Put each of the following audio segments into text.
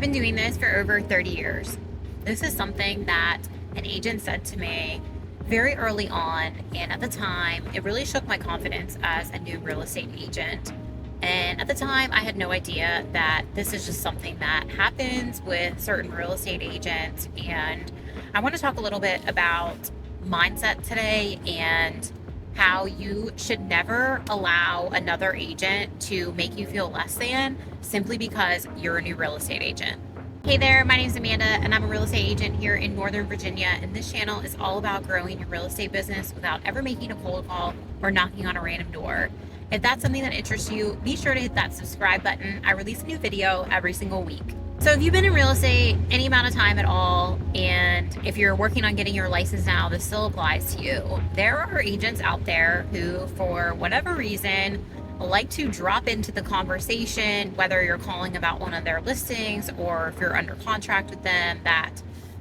been doing this for over 30 years. This is something that an agent said to me very early on, and at the time, it really shook my confidence as a new real estate agent. And at the time, I had no idea that this is just something that happens with certain real estate agents. And I want to talk a little bit about mindset today and how you should never allow another agent to make you feel less than simply because you're a new real estate agent. Hey there, my name is Amanda and I'm a real estate agent here in Northern Virginia, and this channel is all about growing your real estate business without ever making a cold call or knocking on a random door. If that's something that interests you, be sure to hit that subscribe button. I release a new video every single week. So if you've been in real estate any amount of time at all, and if you're working on getting your license now, this still applies to you. There are agents out there who, for whatever reason, like to drop into the conversation, whether you're calling about one of their listings or if you're under contract with them, that,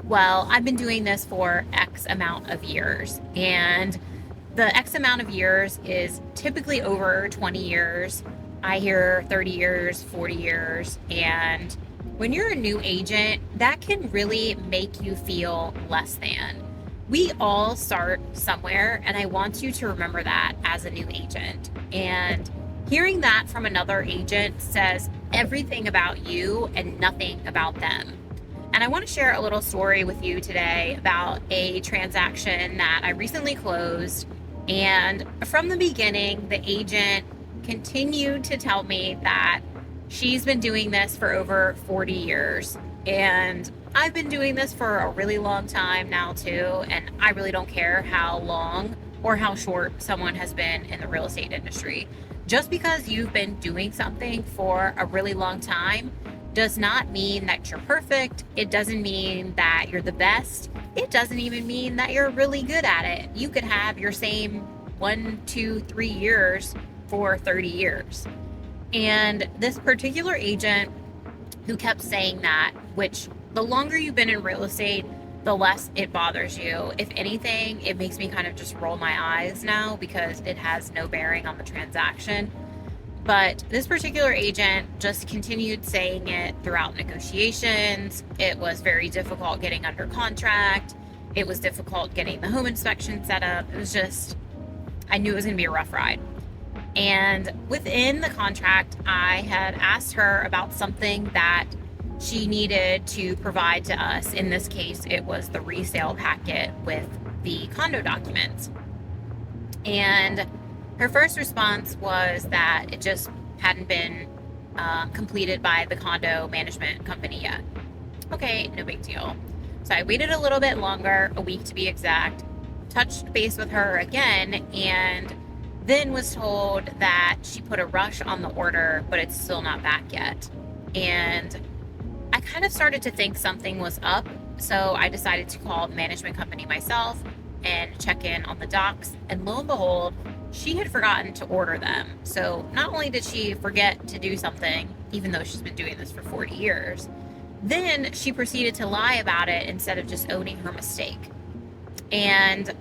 well, I've been doing this for X amount of years. And the X amount of years is typically over 20 years. I hear 30 years, 40 years. And when you're a new agent, that can really make you feel less than. We all start somewhere, and I want you to remember that as a new agent. And hearing that from another agent says everything about you and nothing about them. And I want to share a little story with you today about a transaction that I recently closed. And from the beginning, the agent continued to tell me that she's been doing this for over 40 years. And I've been doing this for a really long time now too. And I really don't care how long or how short someone has been in the real estate industry. Just because you've been doing something for a really long time does not mean that you're perfect. It doesn't mean that you're the best. It doesn't even mean that you're really good at it. You could have your same 1, 2, 3 years for 30 years. And this particular agent who kept saying that, which the longer you've been in real estate, the less it bothers you. If anything, it makes me kind of just roll my eyes now because it has no bearing on the transaction. But this particular agent just continued saying it throughout negotiations. It was very difficult getting under contract. It was difficult getting the home inspection set up. It was just, I knew it was going to be a rough ride. And within the contract, I had asked her about something that she needed to provide to us. In this case, it was the resale packet with the condo documents. And her first response was that it just hadn't been completed by the condo management company yet. Okay, no big deal. So I waited a little bit longer, a week to be exact, touched base with her again, and then was told that she put a rush on the order, but it's still not back yet. And I kind of started to think something was up, so I decided to call the management company myself and check in on the docs, and lo and behold, she had forgotten to order them. So not only did she forget to do something, even though she's been doing this for 40 years, then she proceeded to lie about it instead of just owning her mistake. And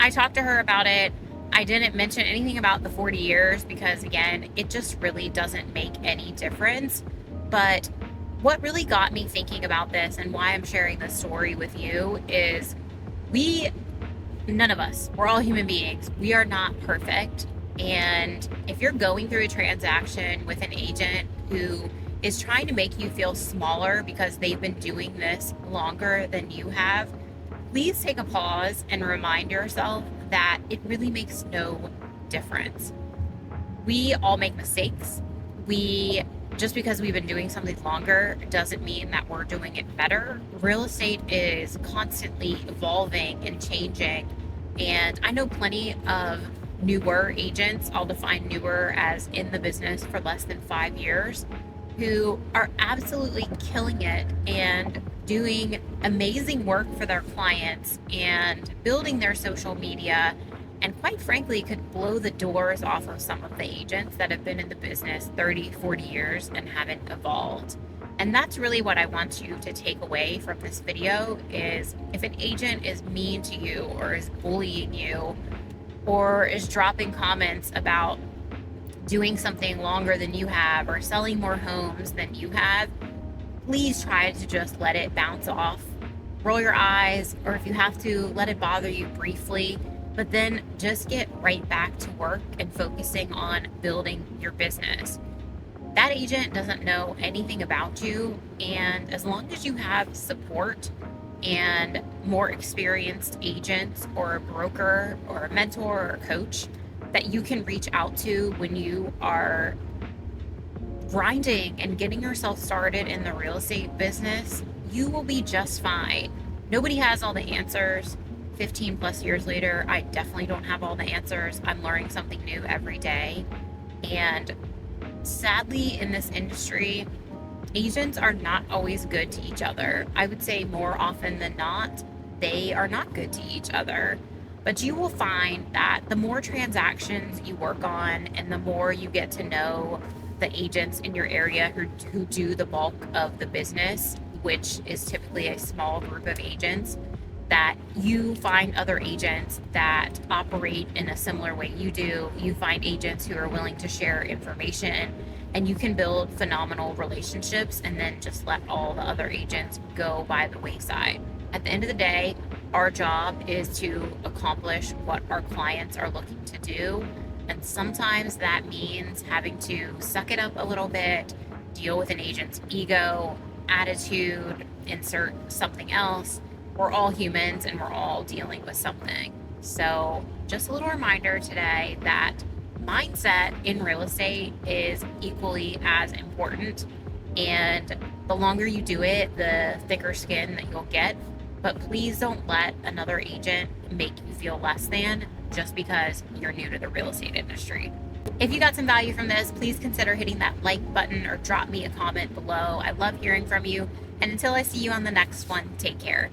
I talked to her about it. I didn't mention anything about the 40 years because, again, it just really doesn't make any difference. But what really got me thinking about this and why I'm sharing this story with you is none of us, we're all human beings. We are not perfect. And if you're going through a transaction with an agent who is trying to make you feel smaller because they've been doing this longer than you have, please take a pause and remind yourself that it really makes no difference. We all make mistakes. Just because we've been doing something longer doesn't mean that we're doing it better. Real estate is constantly evolving and changing. And I know plenty of newer agents, I'll define newer as in the business for less than 5 years, who are absolutely killing it and doing amazing work for their clients and building their social media, and quite frankly could blow the doors off of some of the agents that have been in the business 30, 40 years and haven't evolved. And that's really what I want you to take away from this video is if an agent is mean to you or is bullying you or is dropping comments about doing something longer than you have or selling more homes than you have, please try to just let it bounce off. Roll your eyes, or if you have to, let it bother you briefly, but then just get right back to work and focusing on building your business. That agent doesn't know anything about you, and as long as you have support and more experienced agents or a broker or a mentor or a coach that you can reach out to when you are grinding and getting yourself started in the real estate business, you will be just fine. Nobody has all the answers. 15 plus years later, I definitely don't have all the answers. I'm learning something new every day. And sadly, in this industry, agents are not always good to each other. I would say more often than not, they are not good to each other. But you will find that the more transactions you work on and the more you get to know the agents in your area who do the bulk of the business, which is typically a small group of agents, that you find other agents that operate in a similar way you do. You find agents who are willing to share information, and you can build phenomenal relationships and then just let all the other agents go by the wayside. At the end of the day, our job is to accomplish what our clients are looking to do. And sometimes that means having to suck it up a little bit, deal with an agent's ego, attitude, insert something else. We're all humans and we're all dealing with something. So, just a little reminder today that mindset in real estate is equally as important. And the longer you do it, the thicker skin that you'll get. But please don't let another agent make you feel less than just because you're new to the real estate industry. If you got some value from this, please consider hitting that like button or drop me a comment below. I love hearing from you. And until I see you on the next one, take care.